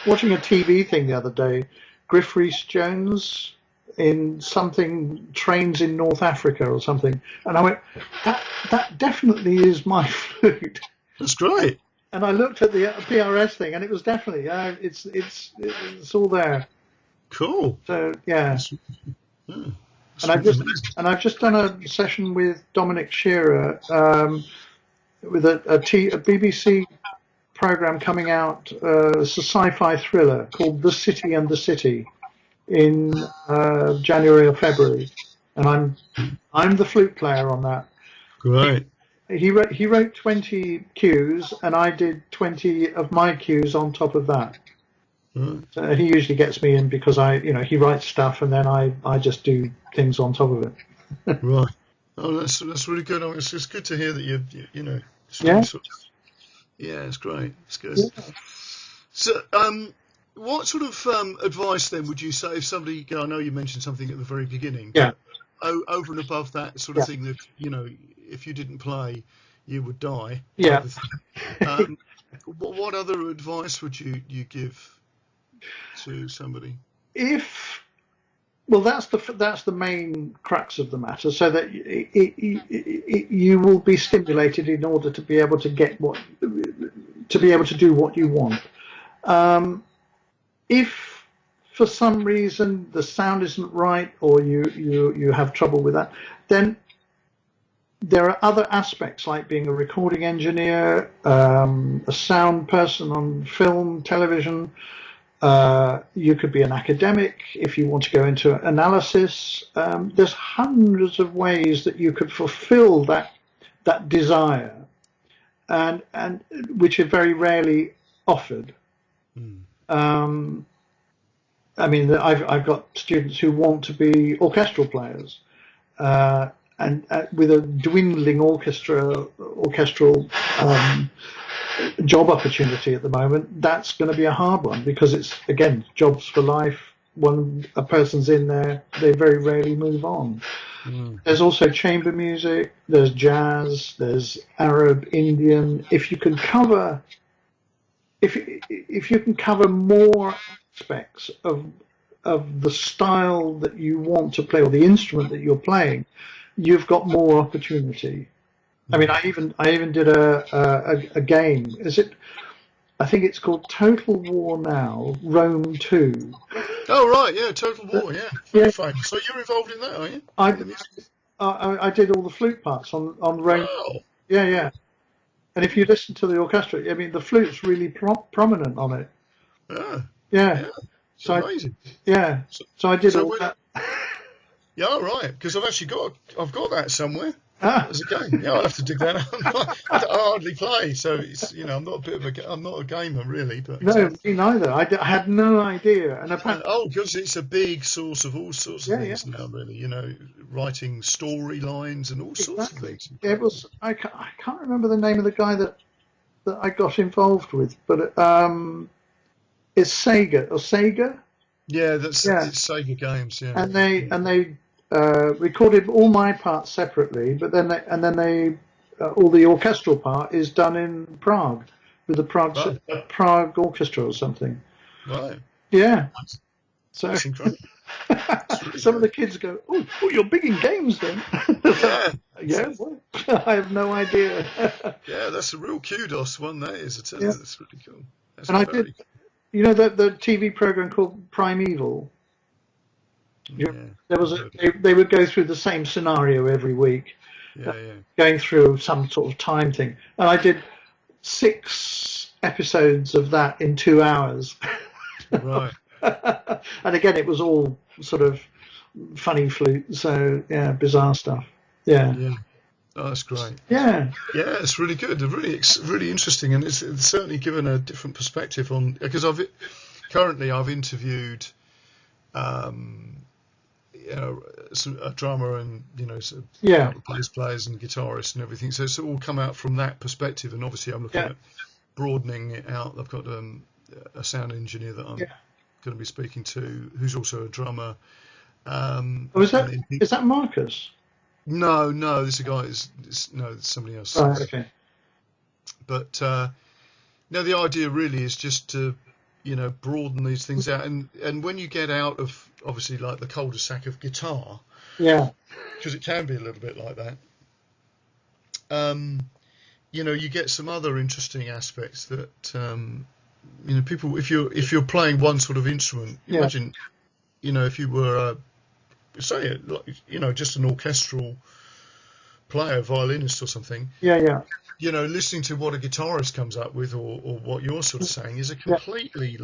watching a TV thing the other day. Griff Rhys-Jones in something, trains in North Africa or something, and I went, that definitely is my flute. That's great. And I looked at the PRS thing, and it was definitely it's all there. Cool. So yeah. And I've just done a session with Dominic Shearer with a BBC program coming out. It's a sci-fi thriller called The City and the City, in January or February, and I'm the flute player on that. Great. He wrote 20 cues, and I did 20 of my cues on top of that. Right. So he usually gets me in because he writes stuff, and then I just do things on top of it. Right. Oh, that's really good. Oh, it's good to hear that you know it's really Yeah. sort of, yeah, it's great. It's good. Yeah. So, what sort of advice then would you say if somebody? I know you mentioned something at the very beginning, Yeah. but over and above that sort of Yeah. thing that if you didn't play, you would die. Yeah. Type of thing. What other advice would you give to somebody? Well, that's the main crux of the matter, so that you will be stimulated in order to be able to do what you want. If for some reason the sound isn't right, or you have trouble with that, then there are other aspects like being a recording engineer, a sound person on film, television. You could be an academic if you want to go into analysis. There's hundreds of ways that you could fulfill that desire, and which are very rarely offered. Mm. I mean, I've got students who want to be orchestral players, and with a dwindling orchestral job opportunity at the moment, that's going to be a hard one, because it's, again, jobs for life. When a person's in there, they very rarely move on. Mm. There's also chamber music, there's jazz, there's Arab, Indian. If you can cover more aspects of the style that you want to play, or the instrument that you're playing, you've got more opportunity. I mean, I even did a game. I think it's called Total War now, Rome 2. Oh right, yeah, Total War, yeah, Yeah, very famous. So you're involved in that, are you? I In the music? I did all the flute parts on Rome. Wow. Yeah, yeah. And if you listen to the orchestra, I mean, the flute's really prominent on it. Yeah, Yeah. yeah, it's So amazing. So, so I did so all when, that. yeah, right, because I've got that somewhere. Ah, As a game, yeah, I'll have to dig that out. I hardly play, so it's I'm not I'm not a gamer really, but no, me neither. I had no idea. And apparently, because it's a big source of all sorts of yeah, yeah, things now, really. Writing storylines and all sorts of exactly. things. It was. I can't remember the name of the guy that I got involved with, but it's Sega. Yeah, Yeah, it's Sega games. Yeah, and they recorded all my parts separately, but then they all the orchestral part is done in Prague with the right, Prague Orchestra or something. right. Yeah, so That's incredible. It's really some of good. the kids go, "Oh, you're big in games then." Yeah, Yeah, well, I have no idea. yeah, that's a real kudos one. That is, I tell Yeah, you, that's really cool. That's and I did. very cool. You know the TV program called Primeval. Yeah, Yeah, there was I've heard of they would go through the same scenario every week, it. Yeah, yeah. going through some sort of time thing, and I did 6 episodes of that in 2 hours. Right. And again, it was all sort of funny flute, so yeah, bizarre stuff. Yeah, Yeah. Oh, that's great. yeah, Yeah, it's really good. It's really interesting, and it's certainly given a different perspective on because I've interviewed, um, a drummer and a yeah, couple of bass players and guitarists and everything. So it's all come out from that perspective, and obviously I'm looking yeah, at broadening it out. I've got a sound engineer that I'm yeah. going to be speaking to, who's also a drummer. Oh, And then is that Marcus? no, this guy no, it's somebody else. Right, okay. But no, the idea really is just to broaden these things out, and when you get out of obviously like the cul-de-sac of guitar, Yeah, because it can be a little bit like that. You get some other interesting aspects that people, if you're playing one sort of instrument, yeah, imagine if you were say just an orchestral player, violinist or something, listening to what a guitarist comes up with, or what you're sort of saying, is a completely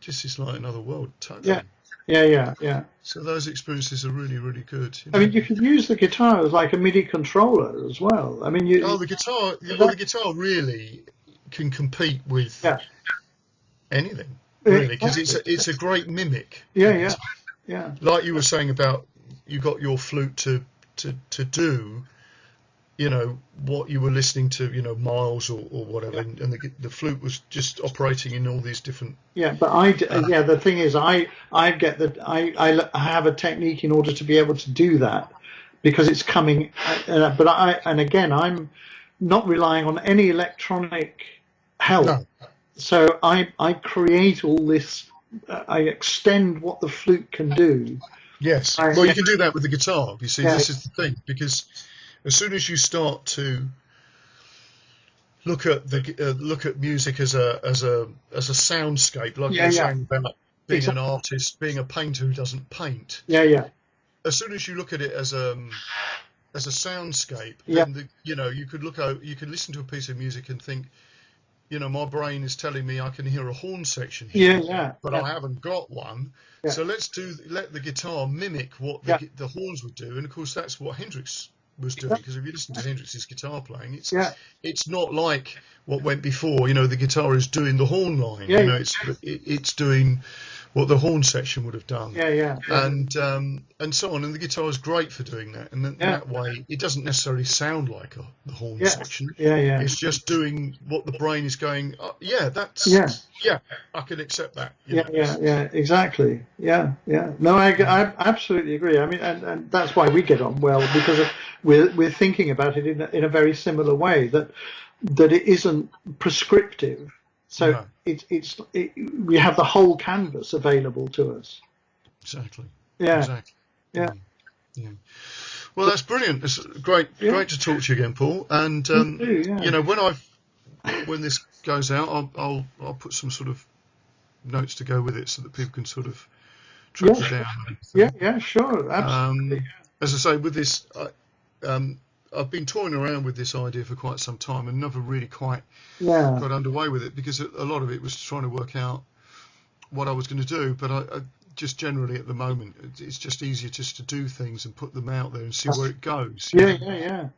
this is like another world, totally. Yeah. So those experiences are really, really good. I mean, you could use the guitar as like a MIDI controller as well. I mean, the guitar really can compete with anything, really, because it's a great mimic. Yeah. Like you were saying about, you got your flute to do, what you were listening to, Miles or whatever, and the flute was just operating in all these different. Yeah, but the thing is, I get that I have a technique in order to be able to do that, because it's coming. But I'm not relying on any electronic help. No. So I create all this. I extend what the flute can do. Yes. Well, you can do that with the guitar. You see, this is the thing, because as soon as you start to look at music as a soundscape, like you were saying about being an artist, being a painter who doesn't paint. Yeah. As soon as you look at it as a soundscape, then you could listen to a piece of music and think, my brain is telling me I can hear a horn section here, but I haven't got one. Yeah. So let the guitar mimic what the horns would do, and of course that's what Hendrix was doing, because if you listen to Hendrix's guitar playing, it's not like what went before. The guitar is doing the horn line. It's doing what the horn section would have done. And so on. And the guitar is great for doing that. And that way, it doesn't necessarily sound like the horn section. It's just doing what the brain is going. I can accept that. Exactly. No, I absolutely agree. I mean, and that's why we get on well, because we're thinking about it in a very similar way, that it isn't prescriptive. So we have the whole canvas available to us. Exactly. Yeah. Exactly. Yeah. Well, that's brilliant. It's great to talk to you again, Paul. And when this goes out, I'll put some sort of notes to go with it, so that people can sort of track it down. Yeah, sure, absolutely. As I say, with this, I've been toying around with this idea for quite some time, and never really quite got underway with it, because a lot of it was trying to work out what I was going to do. But I just generally at the moment, it's just easier just to do things and put them out there and see where it goes. Yeah.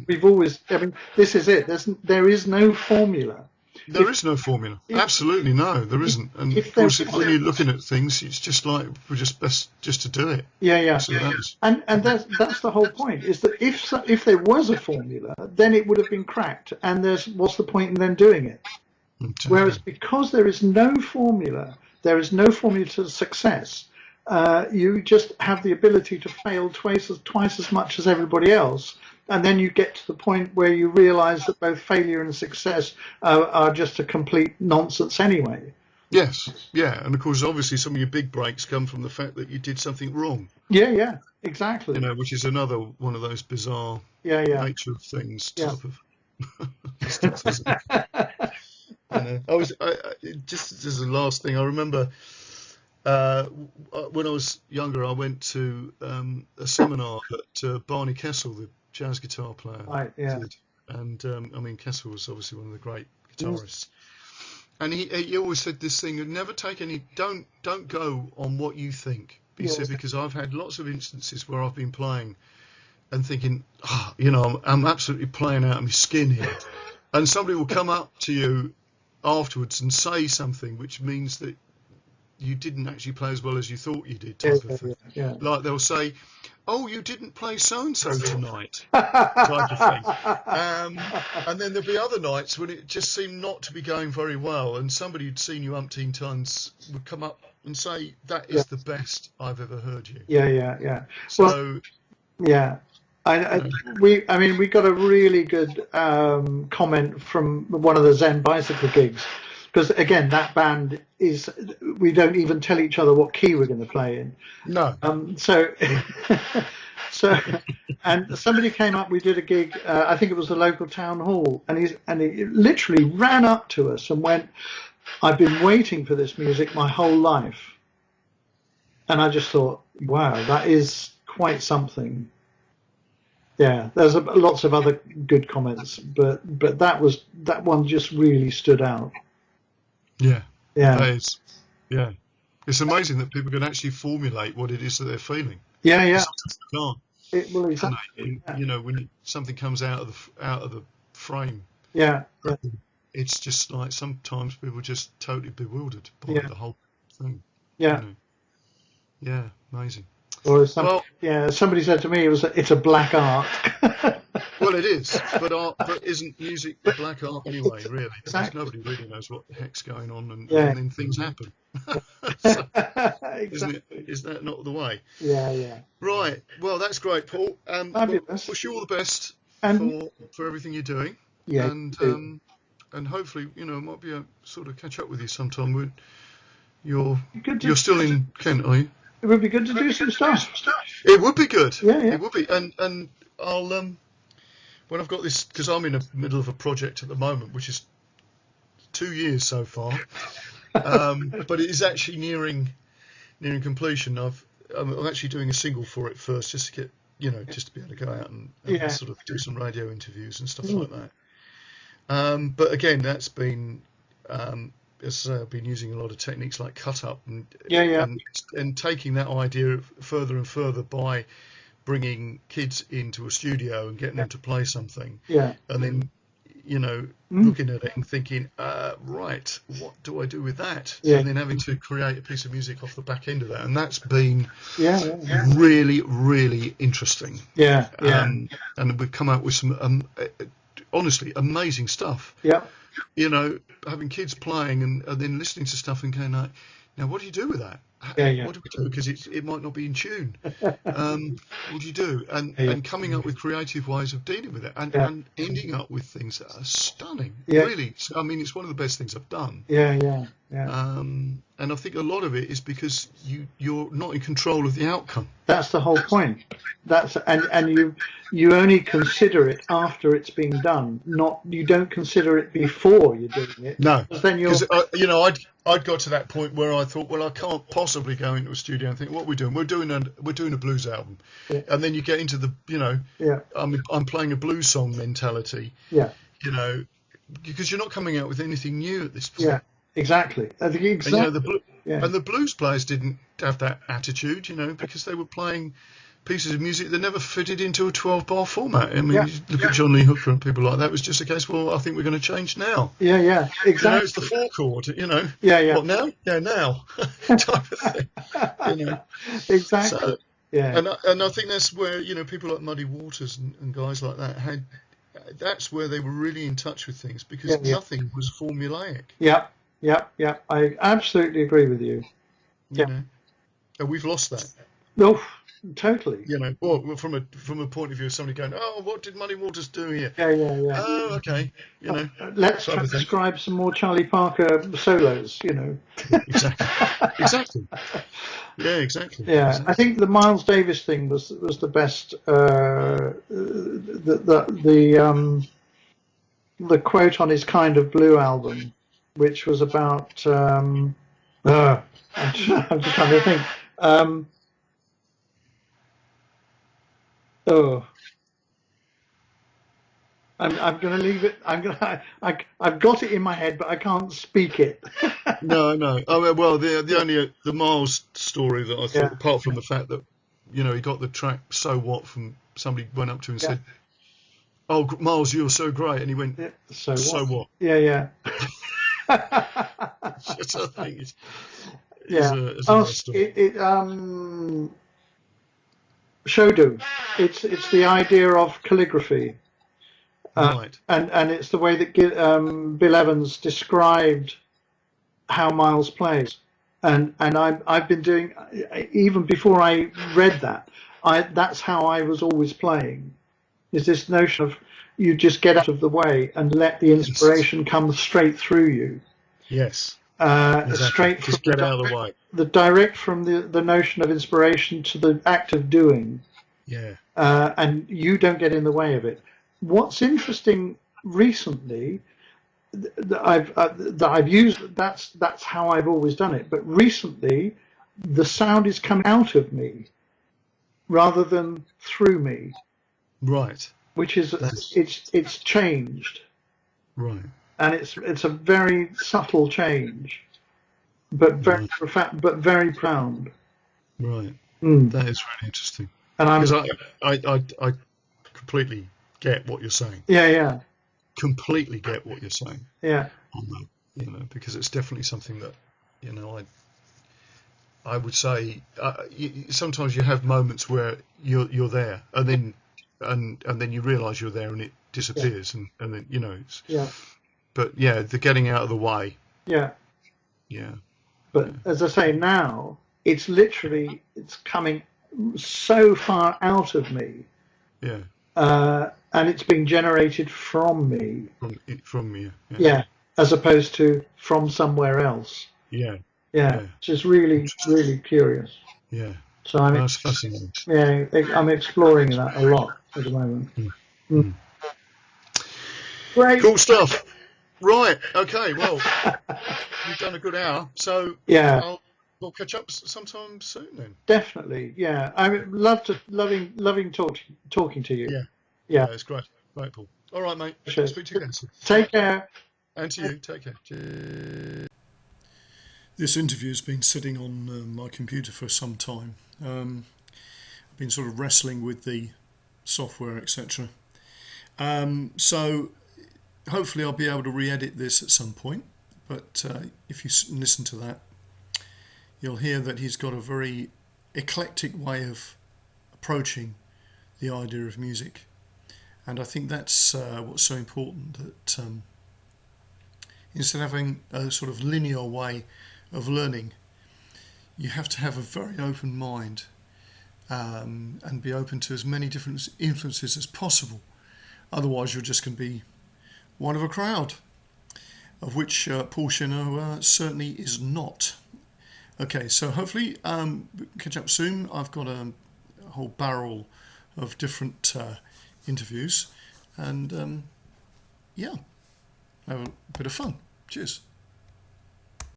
We've always, I mean, this is it. There is no formula. There is no formula. Absolutely no, there isn't. And of course, when you're looking at things, it's just like we're just best just to do it. Yeah. And that's the whole point. Is that if there was a formula, then it would have been cracked. And what's the point in then doing it? Exactly. Whereas because there is no formula to success. You just have the ability to fail twice as much as everybody else. And then you get to the point where you realise that both failure and success are just a complete nonsense anyway. Yes, and of course, obviously, some of your big breaks come from the fact that you did something wrong. Yeah, exactly. Which is another one of those bizarre nature of things type of stuff, isn't it? Just as a last thing, I remember when I was younger, I went to a seminar that Barney Kessel, the jazz guitar player, did. And I mean, Kessel was obviously one of the great guitarists. And he always said this thing: never take don't go on what you think. He said, because I've had lots of instances where I've been playing and thinking, I'm absolutely playing out of my skin here, and somebody will come up to you afterwards and say something which means that you didn't actually play as well as you thought you did, type of thing. Like they'll say, "Oh, you didn't play so-and-so tonight," type of thing. And then there'll be other nights when it just seemed not to be going very well, and somebody who'd seen you umpteen times would come up and say, "That is the best I've ever heard you." Yeah. So, we got a really good comment from one of the Zen Bicycle gigs. Because again, that band we don't even tell each other what key we're going to play in. No. So, and somebody came up. We did a gig. I think it was the local town hall, and he literally ran up to us and went, "I've been waiting for this music my whole life." And I just thought, wow, that is quite something. Yeah, there's lots of other good comments, but that one just really stood out. Yeah, Yeah, that is. Yeah, it's amazing that people can actually formulate what it is that they're feeling. yeah, yeah. Sometimes they can't, Well, can exactly. they? Yeah, You know, when something comes out of the frame, yeah, yeah. it's just like sometimes people are just totally bewildered by Yeah. the whole thing. You Yeah. know. Yeah, amazing. Or Well, somebody said to me it's a black art. well, it is, but isn't music black art anyway? Really, because Exactly. nobody really knows what the heck's going on, Yeah. and then things happen. So, isn't it? Exactly. Is that not the way? Yeah, yeah. Right. Well, that's great, Paul. Well, Fabulous. wish you all the best And for everything you're doing, yeah, and you too. and hopefully, might be a sort of catch up with you sometime. You're Good you're to still in Kent, are you? It would be good to do some stuff. It would be good. Yeah, yeah. It would be, and I'll when I've got this, because I'm in the middle of a project at the moment, which is 2 years so far, but it is actually nearing completion. I'm actually doing a single for it first, just to get just to be able to go out and Yeah. sort of do some radio interviews and stuff Mm. like that. But again, that's been as I say, I've been using a lot of techniques like cut up and Yeah, yeah. and taking that idea further and further by bringing kids into a studio and getting them to play something, Yeah. and then Mm. looking at it and thinking, right, what do I do with that? Yeah. And then having to create a piece of music off the back end of that, and that's been Yeah. really, really interesting. Yeah. Yeah. And we've come out with some honestly amazing stuff. Yeah. Having kids playing and then listening to stuff and going like, now what do you do with that? Yeah. What do we do? Because it might not be in tune. What do you do? And Yeah. and coming up with creative ways of dealing with it, and ending up with things that are stunning. Yeah. Really, I mean, it's one of the best things I've done. Yeah. Yeah. Yeah. And I think a lot of it is because you're not in control of the outcome. That's the whole point. And you only consider it after it's been done. You don't consider it before you're doing it. No, because I'd got to that point where I thought, well, I can't possibly go into a studio and think, what are we doing? We're doing a blues album, yeah. And then you get into the yeah. I'm playing a blues song mentality. Yeah. Because you're not coming out with anything new at this point. Yeah. Exactly. Exactly. And, the blues players didn't have that attitude, because they were playing pieces of music that never fitted into a 12-bar format. I mean, look at John Lee Hooker and people like that. It was just a case, well, I think we're going to change now. Yeah, yeah, exactly. It's the 4 chord, Yeah, yeah. What now? Yeah, now. Type of thing. Exactly. So, yeah. And I think that's where, people like Muddy Waters and guys like that that's where they were really in touch with things, because nothing was formulaic. Yeah, yeah, yeah. I absolutely agree with you. You know, and we've lost that. No, totally. Well, from a point of view of somebody going, oh, what did Muddy Waters do here? Yeah, yeah, yeah. Oh, okay. Let's transcribe some more Charlie Parker solos. Exactly. Yeah, exactly. Yeah, exactly. I think the Miles Davis thing was the best. The quote on his Kind of Blue album, which was about. I'm just trying to think. I'm going to leave it. I've got it in my head, but I can't speak it. No. Oh well, the Miles story that I thought, apart from the fact that he got the track "So What" from somebody went up to him and said, "Oh, Miles, you're so great," and he went, So what? Yeah, yeah. Which I think is yeah. a nice story. Shodo. It's the idea of calligraphy. Right. And it's the way that Bill Evans described how Miles plays, and I've been doing, even before I read that, that's how I was always playing. Is this notion of you just get out of the way and let the inspiration come straight through you. Yes. Exactly. Straight just get out of the way. The direct from the notion of inspiration to the act of doing. Yeah. And you don't get in the way of it. What's interesting recently that I've used, that's how I've always done it. But recently, the sound is coming out of me rather than through me. Right. which is it's changed, Right. and it's a very subtle change, but very but very profound. Right. Mm. That is really interesting. And Because I completely get what you're saying. yeah. Completely get what you're saying Yeah. on that, because it's definitely something that, I would say sometimes you have moments where you're there, and then you realise you're there, and it disappears, and then it's, but the getting out of the way. Yeah. Yeah. But as I say, now it's coming so far out of me, Yeah. and it's being generated from me. From you. Yeah, as opposed to from somewhere else. Yeah. Yeah, which is really, really curious. Yeah. So That's fascinating. I'm exploring that a lot at the moment. Mm. Great. Cool stuff. Right. Okay. Well, we've done a good hour, so Yeah. We'll catch up sometime soon then. Definitely. Yeah. Loving talking to you. Yeah. Yeah. It's great. Great, Paul. All right, mate. Sure. Speak to you again. Take care. And to you. Take care. Cheers. This interview has been sitting on my computer for some time. I've been sort of wrestling with the software, etc. So hopefully I'll be able to re-edit this at some point. But if you listen to that, you'll hear that he's got a very eclectic way of approaching the idea of music. And I think that's what's so important, that instead of having a sort of linear way of learning, you have to have a very open mind, and be open to as many different influences as possible. Otherwise, you're just going to be one of a crowd, of which Paul Cheneour certainly is not. Okay, so hopefully catch up soon. I've got a whole barrel of different interviews, and have a bit of fun. Cheers.